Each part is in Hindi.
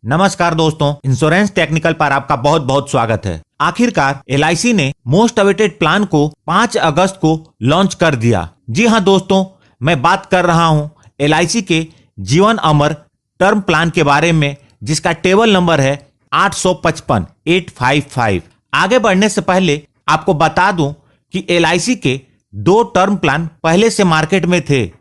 नमस्कार दोस्तों, इंश्योरेंस टेक्निकल पर आपका बहुत बहुत स्वागत है। आखिरकार एलआईसी ने मोस्ट अवेटेड प्लान को 5 अगस्त को लॉन्च कर दिया। जी हां दोस्तों, मैं बात कर रहा हूं एलआईसी के जीवन अमर टर्म प्लान के बारे में, जिसका टेबल नंबर है 855। आगे बढ़ने से पहले आपको बता दूं कि एलआईसी के 2 टर्म प्लान पहले से मार्केट में थे।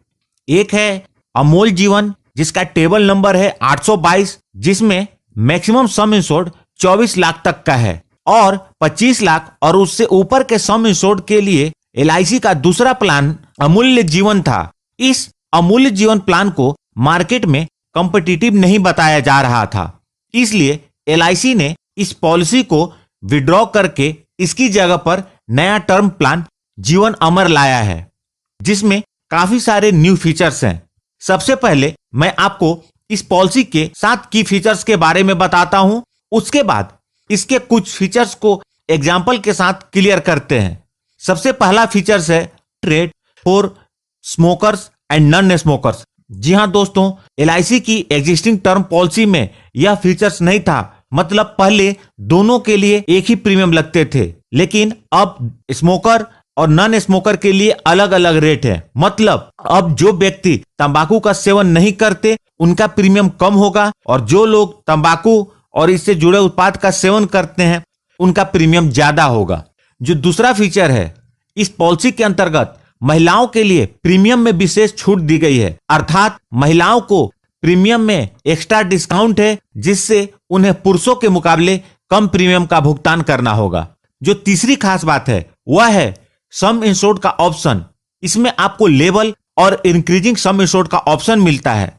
एक है अमोल जीवन, जिसका टेबल नंबर है 822, जिसमें मैक्सिमम सम इंश्योर्ड 24 लाख तक का है, और 25 लाख और उससे ऊपर के सम इंश्योर्ड के लिए एलआईसी का दूसरा प्लान अमूल्य जीवन था। इस अमूल्य जीवन प्लान को मार्केट में कॉम्पिटिटिव नहीं बताया जा रहा था, इसलिए एलआईसी ने इस पॉलिसी को विड्रॉ करके इसकी जगह पर नया टर्म प्लान जीवन अमर लाया है, जिसमें काफी सारे न्यू फीचर्स हैं। सबसे पहले मैं आपको इस पॉलिसी के 7 की फीचर्स के बारे में बताता हूं, उसके बाद इसके कुछ फीचर्स को एग्जाम्पल के साथ क्लियर करते हैं। सबसे पहला फीचर्स है trade for smokers and non smokers. जी हां दोस्तों, एलआईसी की एग्जिस्टिंग टर्म पॉलिसी में यह फीचर्स नहीं था। मतलब पहले दोनों के लिए एक ही प्रीमियम लगते थे, लेकिन अब स्मोकर और नॉन स्मोकर के लिए अलग अलग रेट है। मतलब अब जो व्यक्ति तंबाकू का सेवन नहीं करते उनका प्रीमियम कम होगा, और जो लोग तंबाकू और इससे जुड़े उत्पाद का सेवन करते हैं उनका प्रीमियम ज्यादा होगा। जो दूसरा फीचर है, इस पॉलिसी के अंतर्गत महिलाओं के लिए प्रीमियम में विशेष छूट दी गई है, अर्थात महिलाओं को प्रीमियम में एक्स्ट्रा डिस्काउंट है, जिससे उन्हें पुरुषों के मुकाबले कम प्रीमियम का भुगतान करना होगा। जो तीसरी खास बात है वह है सम इंश्योर्ड का ऑप्शन। इसमें आपको लेवल और इंक्रीजिंग सम इंश्योर्ड का ऑप्शन मिलता है।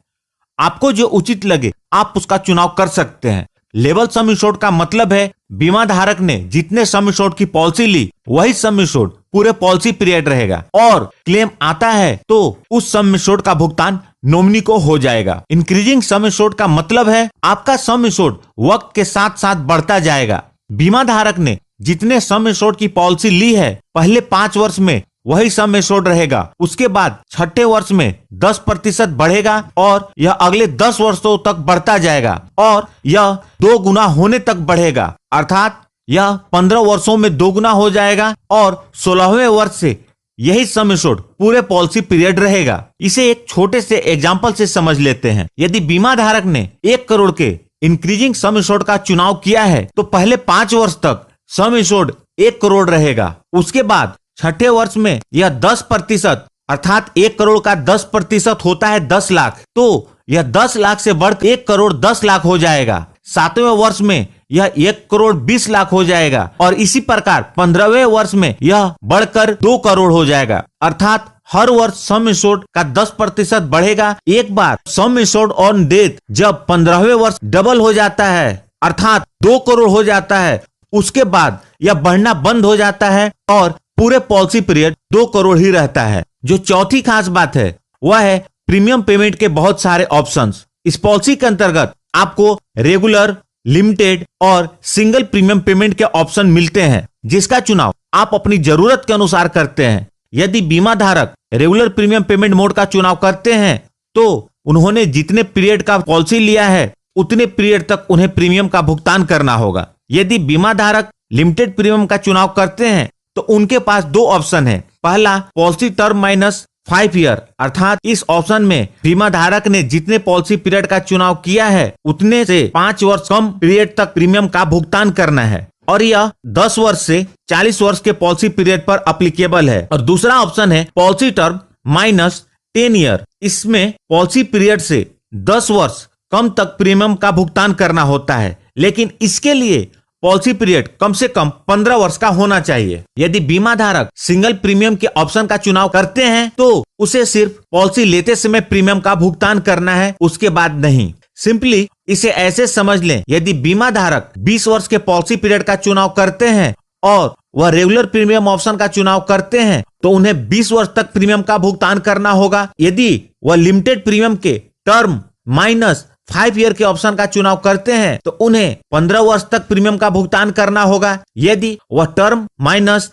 आपको जो उचित लगे आप उसका चुनाव कर सकते हैं। लेवल सम इंश्योर्ड का मतलब है बीमा धारक ने जितने सम इंश्योर्ड की पॉलिसी ली वही सम इंश्योर्ड पूरे पॉलिसी पीरियड रहेगा, और क्लेम आता है तो उस सम इंश्योर्ड का भुगतान नॉमिनी को हो जाएगा। इंक्रीजिंग सम इंश्योर्ड का मतलब है आपका सम इंश्योर्ड वक्त के साथ साथ बढ़ता जाएगा। बीमा धारक ने जितने सम इंश्योर्ड की पॉलिसी ली है पहले 5 वर्ष में वही सम इंश्योर्ड रहेगा, उसके बाद छठे वर्ष में 10% बढ़ेगा और यह अगले 10 वर्षों तक बढ़ता जाएगा, और यह 2 गुना होने तक बढ़ेगा, अर्थात यह 15 वर्षों में 2 गुना हो जाएगा, और 16वें वर्ष से यही सम इंश्योर्ड पूरे पॉलिसी पीरियड रहेगा। इसे एक छोटे से एग्जाम्पल से समझ लेते हैं। यदि बीमा धारक ने 1 करोड़ के इंक्रीजिंग सम इंश्योर्ड का चुनाव किया है तो पहले 5 वर्ष तक सम इंश्योर्ड 1 करोड़ रहेगा। उसके बाद छठे वर्ष में यह 10%, अर्थात 1 करोड़ का 10% होता है 10 लाख, तो यह 10 लाख से बढ़कर 1 करोड़ 10 लाख हो जाएगा। 7वें वर्ष में यह 1 करोड़ 20 लाख हो जाएगा, और इसी प्रकार 15वें वर्ष में यह बढ़कर 2 करोड़ हो जाएगा। अर्थात हर वर्ष सम इंश्योर्ड का 10% बढ़ेगा। एक बार सम इंश्योर्ड ऑन डेथ जब 15वें वर्ष डबल हो जाता है, अर्थात 2 करोड़ हो जाता है, उसके बाद यह बढ़ना बंद हो जाता है और पूरे पॉलिसी पीरियड 2 करोड़ ही रहता है। जो चौथी खास बात है वह है प्रीमियम पेमेंट के बहुत सारे ऑप्शंस। इस पॉलिसी के अंतर्गत आपको रेगुलर, लिमिटेड और सिंगल प्रीमियम पेमेंट के ऑप्शन मिलते हैं, जिसका चुनाव आप अपनी जरूरत के अनुसार करते हैं। यदि बीमा धारक रेगुलर प्रीमियम पेमेंट मोड का चुनाव करते हैं तो उन्होंने जितने पीरियड का पॉलिसी लिया है उतने पीरियड तक उन्हें प्रीमियम का भुगतान करना होगा। यदि बीमा धारक लिमिटेड प्रीमियम का चुनाव करते हैं तो उनके पास 2 ऑप्शन है। पहला पॉलिसी टर्म -5 ईयर, अर्थात इस ऑप्शन में बीमा धारक ने जितने पॉलिसी पीरियड का चुनाव किया है उतने से 5 वर्ष कम पीरियड तक प्रीमियम का भुगतान करना है, और यह 10 वर्ष से 40 वर्ष के पॉलिसी पीरियड पर अप्लीकेबल है। और दूसरा ऑप्शन है पॉलिसी टर्म -10 ईयर। इसमें पॉलिसी पीरियड से 10 वर्ष कम तक प्रीमियम का भुगतान करना होता है, लेकिन इसके लिए पॉलिसी पीरियड कम से कम 15 वर्ष का होना चाहिए। यदि बीमा धारक सिंगल प्रीमियम के ऑप्शन का चुनाव करते हैं तो उसे सिर्फ पॉलिसी लेते समय प्रीमियम का भुगतान करना है, उसके बाद नहीं। सिंपली इसे ऐसे समझ लें, यदि बीमा धारक 20 वर्ष के पॉलिसी पीरियड का चुनाव करते हैं और वह रेगुलर प्रीमियम ऑप्शन का चुनाव करते हैं तो उन्हें 20 वर्ष तक प्रीमियम का भुगतान करना होगा। यदि वह लिमिटेड प्रीमियम के टर्म -5 ईयर के ऑप्शन का चुनाव करते हैं तो उन्हें 15 वर्ष तक प्रीमियम का भुगतान करना होगा। यदि वह टर्म -10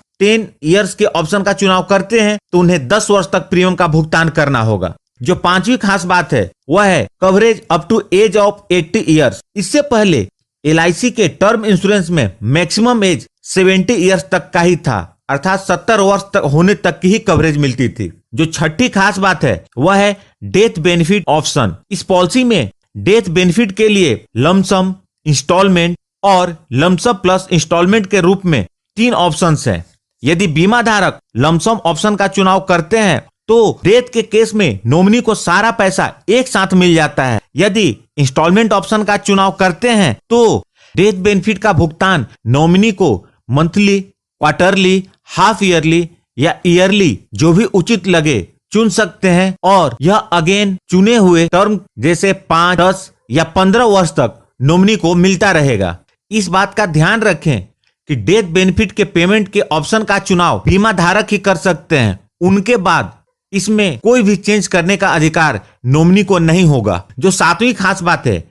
ईयर्स के ऑप्शन का चुनाव करते हैं तो उन्हें 10 वर्ष तक प्रीमियम का भुगतान करना होगा। जो पांचवी खास बात है वह है coverage up to age of 80 years. इससे पहले LIC के टर्म इंश्योरेंस में मैक्सिमम एज 70 ईयर्स तक का ही था, अर्थात 70 वर्ष तक होने तक की ही कवरेज मिलती थी। जो छठी खास बात है वह है डेथ बेनिफिट ऑप्शन। इस पॉलिसी में डेथ बेनिफिट के लिए लमसम, इंस्टॉलमेंट और लमसम प्लस इंस्टॉलमेंट के रूप में 3 ऑप्शंस हैं। यदि बीमा धारक लमसम ऑप्शन का चुनाव करते हैं तो डेथ के केस में नॉमिनी को सारा पैसा एक साथ मिल जाता है। यदि इंस्टॉलमेंट ऑप्शन का चुनाव करते हैं तो डेथ बेनिफिट का भुगतान नॉमिनी को मंथली, क्वार्टरली, हाफ ईयरली या ईयरली जो भी उचित लगे चुन सकते हैं, और यह अगेन चुने हुए टर्म जैसे 5, 10 या 15 वर्ष तक नॉमिनी को मिलता रहेगा। इस बात का ध्यान रखें कि डेथ बेनिफिट के पेमेंट के ऑप्शन का चुनाव बीमा धारक ही कर सकते हैं। उनके बाद इसमें कोई भी चेंज करने का अधिकार नॉमिनी को नहीं होगा। जो 7वीं खास बात है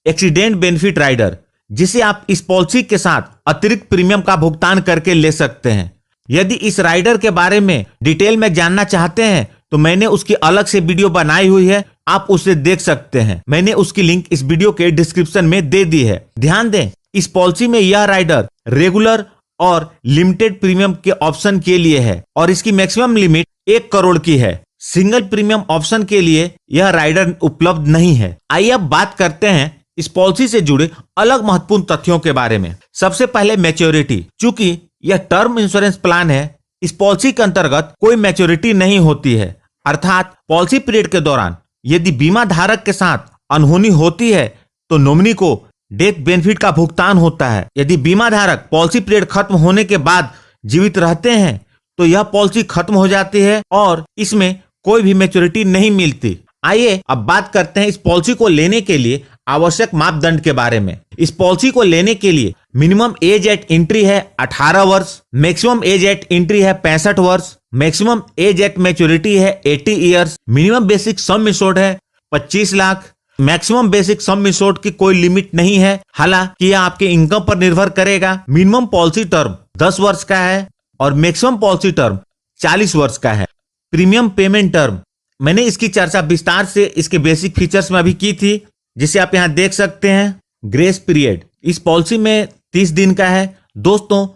एक्सीडेंट बेनिफिट राइडर, जिसे आप इस पॉलिसी के साथ अतिरिक्त प्रीमियम का भुगतान करके ले सकते हैं। यदि इस राइडर के बारे में डिटेल में जानना चाहते हैं तो मैंने उसकी अलग से वीडियो बनाई हुई है, आप उसे देख सकते हैं। मैंने उसकी लिंक इस वीडियो के डिस्क्रिप्शन में दे दी है। ध्यान दें, इस पॉलिसी में यह राइडर रेगुलर और लिमिटेड प्रीमियम के ऑप्शन के लिए है और इसकी मैक्सिमम लिमिट 1 करोड़ की है। सिंगल प्रीमियम ऑप्शन के लिए यह राइडर उपलब्ध नहीं है। आइए अब बात करते हैं इस पॉलिसी से जुड़े अलग महत्वपूर्ण तथ्यों के बारे में। सबसे पहले मैच्योरिटी। चूंकि यह टर्म इंश्योरेंस प्लान है, इस पॉलिसी के अंतर्गत कोई मैच्योरिटी नहीं होती है, अर्थात पॉलिसी पीरियड के दौरान यदि बीमा धारक के साथ अनहोनी होती है तो नॉमिनी को डेथ बेनिफिट का भुगतान होता है। यदि बीमा धारक पॉलिसी पीरियड खत्म होने के बाद जीवित रहते हैं तो यह पॉलिसी खत्म हो जाती है और इसमें कोई भी मैच्योरिटी नहीं मिलती। आइए अब बात करते हैं इस पॉलिसी को लेने के लिए आवश्यक मापदंड के बारे में। इस पॉलिसी को लेने के लिए मिनिमम एज एट एंट्री है 18 वर्ष, मैक्सिमम एज एट एंट्री है 65 वर्ष, मैक्सिमम एज एट मैच्योरिटी है 80 years, minimum basic sum insured है 25 lakh, maximum basic sum insured की कोई लिमिट नहीं है, हालांकि यह आपके इनकम पर निर्भर करेगा। मिनिमम पॉलिसी टर्म 10 वर्ष का है और मैक्सिमम पॉलिसी टर्म 40 वर्ष का है। प्रीमियम पेमेंट टर्म, मैंने इसकी चर्चा विस्तार से इसके बेसिक फीचर्स में अभी की थी, जिसे आप यहां देख सकते हैं। ग्रेस पीरियड इस पॉलिसी में 30 दिन का है। दोस्तों,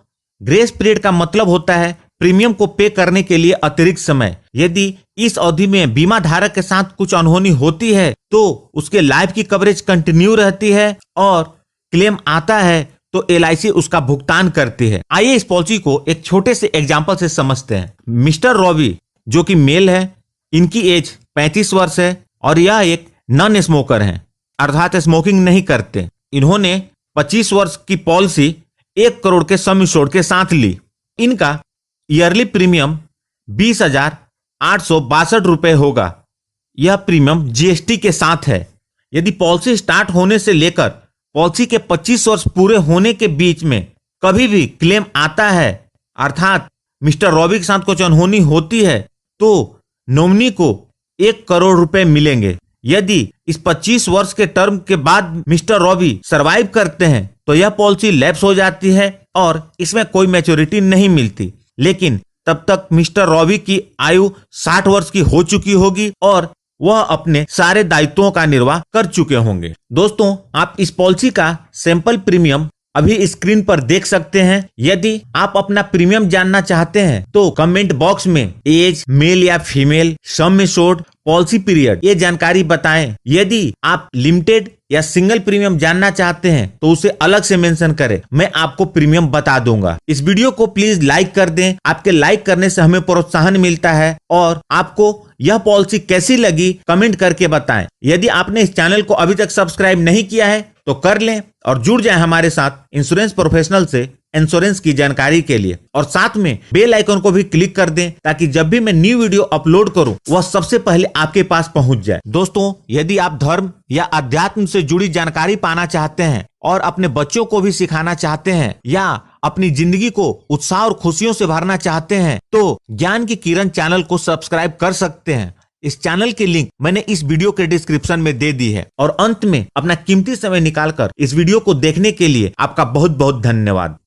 ग्रेस पीरियड का मतलब होता है प्रीमियम को पे करने के लिए अतिरिक्त समय। यदि इस अवधि में बीमा धारक के साथ कुछ अनहोनी होती है तो उसके लाइफ की कवरेज कंटिन्यू रहती है और क्लेम आता है तो LIC उसका भुगतान करती है। आइए इस पॉलिसी को एक छोटे से एग्जांपल से समझते हैं। मिस्टर रॉबी जो कि मेल है, इनकी एज 35 वर्ष है और यह एक नॉन स्मोकर है, अर्थात स्मोकिंग नहीं करते। इन्होंने 25 वर्ष की पॉलिसी 1 करोड़ के सम इंश्योर्ड के साथ ली। इनका ईयरली प्रीमियम 20,862 रुपए होगा। यह प्रीमियम GST के साथ है। यदि पॉलिसी स्टार्ट होने से लेकर पॉलिसी के 25 वर्ष पूरे होने के बीच में कभी भी क्लेम आता है, अर्थात मिस्टर रॉबी के साथ कुछ अनहोनी होती है, तो नॉमिनी को 1 करोड़ रुपए मिलेंगे। यदि इस 25 वर्ष के टर्म के बाद मिस्टर रॉबी सरवाइव करते हैं तो यह पॉलिसी लैप्स हो जाती है और इसमें कोई मैच्योरिटी नहीं मिलती। लेकिन तब तक मिस्टर रॉबी की आयु 60 वर्ष की हो चुकी होगी और वह अपने सारे दायित्वों का निर्वाह कर चुके होंगे। दोस्तों, आप इस पॉलिसी का सैंपल प्रीमियम अभी स्क्रीन पर देख सकते हैं। यदि आप अपना प्रीमियम जानना चाहते हैं तो कमेंट बॉक्स में एज, मेल या फीमेल, सम इंश्योर्ड, पॉलिसी पीरियड ये जानकारी बताएं। यदि आप लिमिटेड या सिंगल प्रीमियम जानना चाहते हैं तो उसे अलग से मेंशन करें, मैं आपको प्रीमियम बता दूंगा। इस वीडियो को प्लीज लाइक कर दें, आपके लाइक करने से हमें प्रोत्साहन मिलता है। और आपको यह पॉलिसी कैसी लगी कमेंट करके बताएं। यदि आपने इस चैनल को अभी तक सब्सक्राइब नहीं किया है तो कर लें और जुड़ जाएं हमारे साथ इंश्योरेंस प्रोफेशनल से इंश्योरेंस की जानकारी के लिए, और साथ में बेल आइकन को भी क्लिक कर दें ताकि जब भी मैं न्यू वीडियो अपलोड करूं वह सबसे पहले आपके पास पहुंच जाए। दोस्तों, यदि आप धर्म या अध्यात्म से जुड़ी जानकारी पाना चाहते हैं और अपने बच्चों को भी सिखाना चाहते हैं या अपनी जिंदगी को उत्साह और खुशियों से भरना चाहते हैं तो ज्ञान की किरण चैनल को सब्सक्राइब कर सकते हैं। इस चैनल की लिंक मैंने इस वीडियो के डिस्क्रिप्शन में दे दी है। और अंत में अपना कीमती समय निकालकर इस वीडियो को देखने के लिए आपका बहुत बहुत धन्यवाद।